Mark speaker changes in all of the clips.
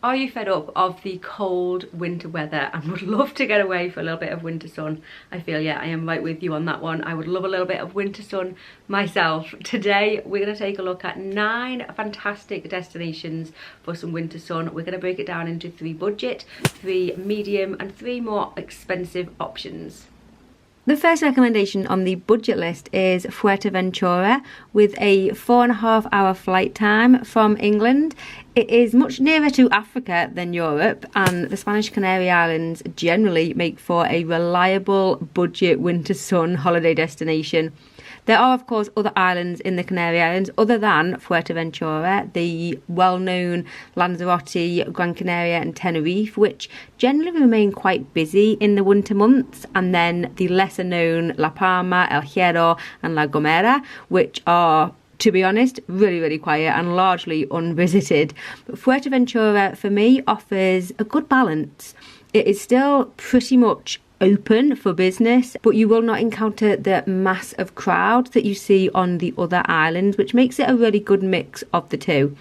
Speaker 1: Are you fed up of the cold winter weather and would love to get away for a little bit of winter sun? I feel, yeah, I am right with you on that one. I would love a little bit of winter sun myself. Today, we're going to take a look at 9 fantastic destinations for some winter sun. We're going to break it down into 3 budget, 3 medium, and 3 more expensive options. The first recommendation on the budget list is Fuerteventura with a 4.5-hour flight time from England. It is much nearer to Africa than Europe, and the Spanish Canary Islands generally make for a reliable budget winter sun holiday destination. There are, of course, other islands in the Canary Islands other than Fuerteventura, the well-known Lanzarote, Gran Canaria and Tenerife, which generally remain quite busy in the winter months, and then the lesser-known La Palma, El Hierro and La Gomera, which are, to be honest, really quiet and largely unvisited. But Fuerteventura, for me, offers a good balance. It is still pretty much open for business, but you will not encounter the mass of crowds that you see on the other islands, which makes it a really good mix of the two.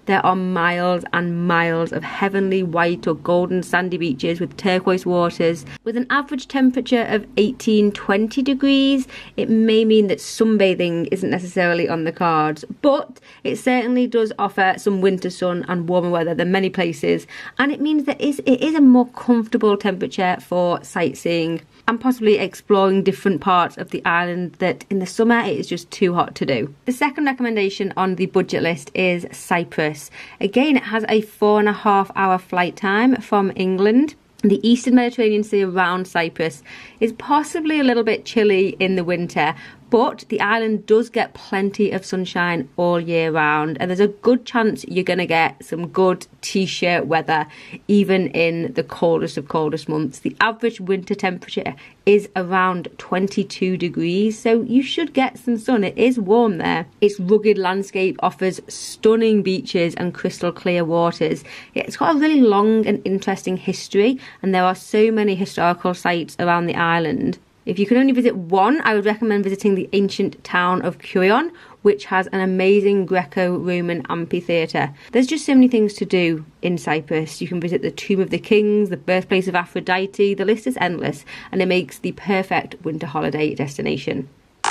Speaker 1: There are miles and miles of heavenly white or golden sandy beaches with turquoise waters. With an average temperature of 18-20 degrees, it may mean that sunbathing isn't necessarily on the cards, but it certainly does offer some winter sun and warmer weather than many places, and it means that it is a more comfortable temperature for sightseeing and possibly exploring different parts of the island that in the summer it is just too hot to do. The second recommendation on the budget list is Cyprus. Again, it has a 4.5-hour flight time from England. The eastern Mediterranean Sea around Cyprus is possibly a little bit chilly in the winter, but the island does get plenty of sunshine all year round, and there's a good chance you're going to get some good t-shirt weather even in the coldest of coldest months. The average winter temperature is around 22 degrees, so you should get some sun. It is warm there. Its rugged landscape offers stunning beaches and crystal clear waters. It's got a really long and interesting history, and there are so many historical sites around the island. If you can only visit one, I would recommend visiting the ancient town of Kurion, which has an amazing Greco-Roman amphitheatre. There's just so many things to do in Cyprus. You can visit the Tomb of the Kings, the birthplace of Aphrodite. The list is endless, and it makes the perfect winter holiday destination.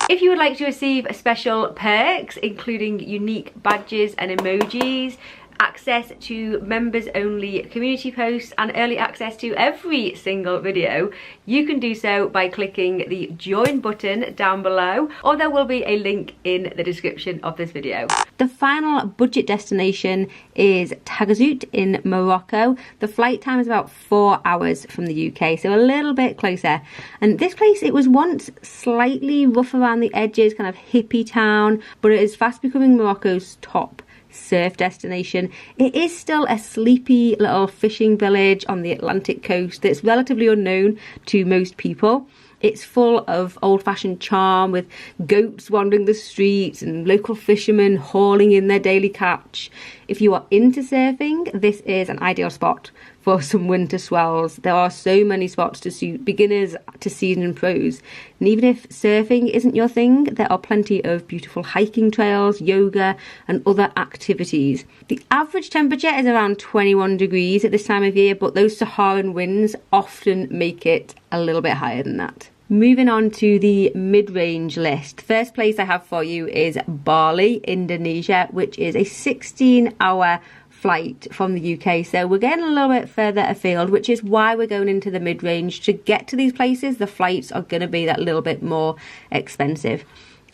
Speaker 1: If you would like to receive special perks, including unique badges and emojis, access to members only community posts and early access to every single video, you can do so by clicking the join button down below, or there will be a link in the description of this video. The final budget destination is Tagazout in Morocco. The flight time is about 4 hours from the UK, so a little bit closer. And this place, it was once slightly rough around the edges, kind of hippie town, but it is fast becoming Morocco's top surf destination. It is still a sleepy little fishing village on the Atlantic coast that's relatively unknown to most people. It's full of old-fashioned charm, with goats wandering the streets and local fishermen hauling in their daily catch. If you are into surfing, this is an ideal spot for some winter swells. There are so many spots to suit beginners to seasoned pros. And even if surfing isn't your thing, there are plenty of beautiful hiking trails, yoga and other activities. The average temperature is around 21 degrees at this time of year, but those Saharan winds often make it a little bit higher than that. Moving on to the mid-range list. First place I have for you is Bali, Indonesia, which is a 16-hour flight from the UK. So we're getting a little bit further afield, which is why we're going into the mid-range. To get to these places, the flights are going to be that little bit more expensive.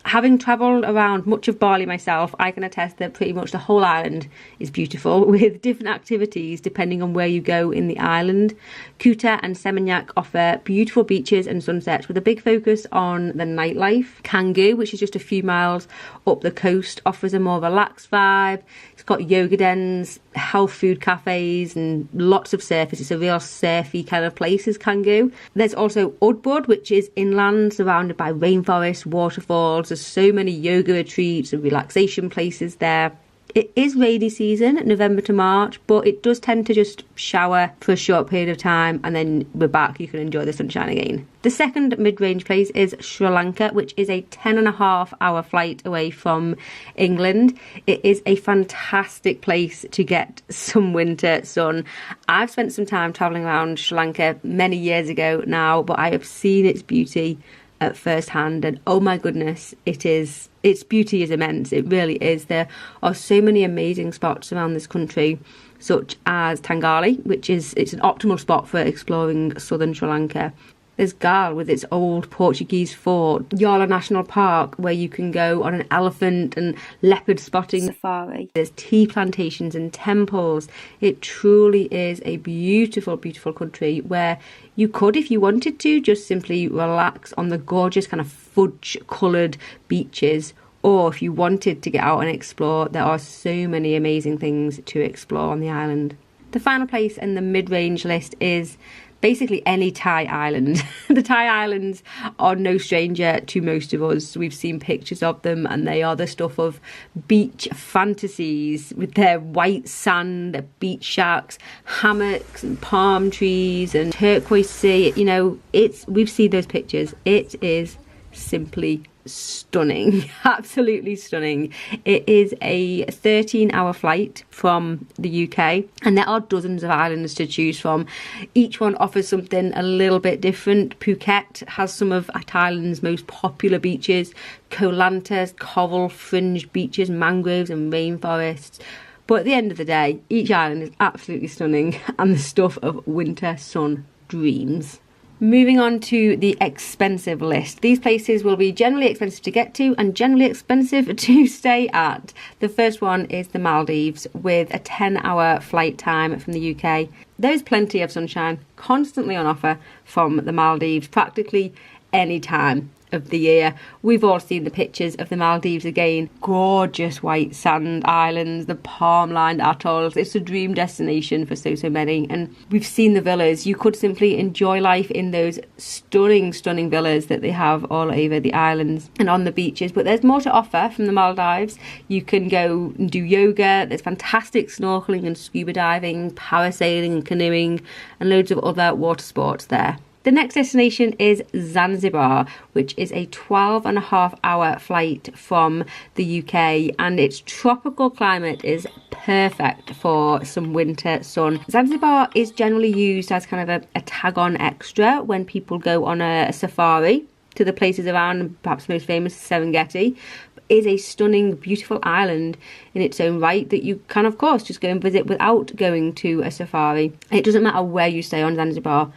Speaker 1: Having travelled around much of Bali myself, I can attest that pretty much the whole island is beautiful, with different activities depending on where you go in the island. Kuta and Seminyak offer beautiful beaches and sunsets with a big focus on the nightlife. Canggu, which is just a few miles up the coast, offers a more relaxed vibe. It's got yoga dens, health food cafes and lots of surfers. It's a real surfy kind of place, is Canggu. There's also Oude, which is inland, surrounded by rainforests, waterfalls. There's so many yoga retreats and relaxation places there. It is rainy season, November to March, but it does tend to just shower for a short period of time and then we're back. You can enjoy the sunshine again. The second mid-range place is Sri Lanka, which is a 10.5-hour flight away from England. It is a fantastic place to get some winter sun. I've spent some time travelling around Sri Lanka many years ago now, but I have seen its beauty at first hand, and oh my goodness, its beauty is immense. It really is. There are so many amazing spots around this country, such as Tangali, it's an optimal spot for exploring southern Sri Lanka. There's Gal with its old Portuguese fort, Yala National Park where you can go on an elephant and leopard spotting safari. There's tea plantations and temples. It truly is a beautiful, beautiful country where you could, if you wanted to, just simply relax on the gorgeous kind of fudge coloured beaches. Or if you wanted to get out and explore, there are so many amazing things to explore on the island. The final place in the mid-range list is basically any Thai island. The Thai islands are no stranger to most of us. We've seen pictures of them and they are the stuff of beach fantasies with their white sand, their beach shacks, hammocks and palm trees and turquoise sea. You know, we've seen those pictures. It is simply stunning, absolutely stunning. It is a 13-hour flight from the UK and there are dozens of islands to choose from. Each one offers something a little bit different. Phuket has some of Thailand's most popular beaches, Koh Lanta's coral fringed beaches, mangroves and rainforests. But at the end of the day, each island is absolutely stunning and the stuff of winter sun dreams. Moving on to the expensive list. These places will be generally expensive to get to and generally expensive to stay at. The first one is the Maldives with a 10-hour flight time from the UK. There's plenty of sunshine constantly on offer from the Maldives, practically any time of the year. We've all seen the pictures of the Maldives again. Gorgeous white sand islands, the palm-lined atolls. It's a dream destination for so many. And we've seen the villas. You could simply enjoy life in those stunning, stunning villas that they have all over the islands and on the beaches. But there's more to offer from the Maldives. You can go and do yoga. There's fantastic snorkeling and scuba diving, parasailing and canoeing, and loads of other water sports there. The next destination is Zanzibar, which is a 12.5-hour flight from the UK, and its tropical climate is perfect for some winter sun. Zanzibar is generally used as kind of a tag-on extra when people go on a safari to the places around, perhaps most famous Serengeti. Is a stunning, beautiful island in its own right that you can, of course, just go and visit without going to a safari. It doesn't matter where you stay on Zanzibar.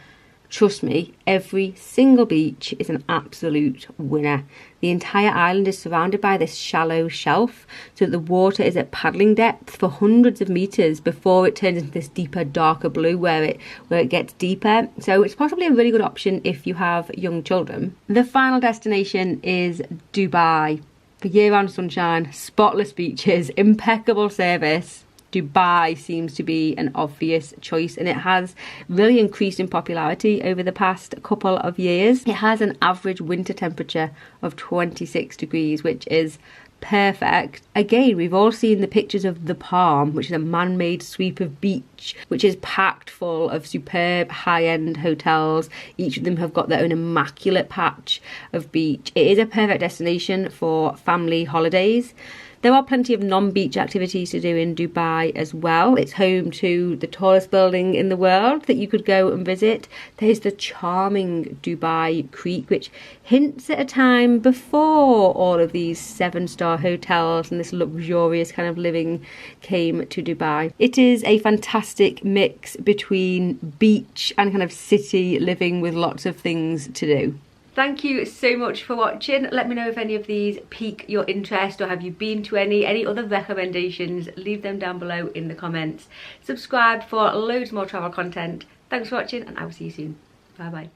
Speaker 1: Trust me, every single beach is an absolute winner. The entire island is surrounded by this shallow shelf, so the water is at paddling depth for hundreds of meters before it turns into this deeper, darker blue where it gets deeper. So it's possibly a really good option if you have young children. The final destination is Dubai. For year-round sunshine, spotless beaches, impeccable service. Dubai seems to be an obvious choice, and it has really increased in popularity over the past couple of years. It has an average winter temperature of 26 degrees, which is perfect. Again, we've all seen the pictures of the Palm, which is a man-made sweep of beach, which is packed full of superb high-end hotels. Each of them have got their own immaculate patch of beach. It is a perfect destination for family holidays. There are plenty of non-beach activities to do in Dubai as well. It's home to the tallest building in the world that you could go and visit. There's the charming Dubai Creek, which hints at a time before all of these 7-star hotels and this luxurious kind of living came to Dubai. It is a fantastic mix between beach and kind of city living with lots of things to do. Thank you so much for watching. Let me know if any of these pique your interest, or have you been to any other recommendations. Leave them down below in the comments. Subscribe for loads more travel content. Thanks for watching and I will see you soon. Bye bye.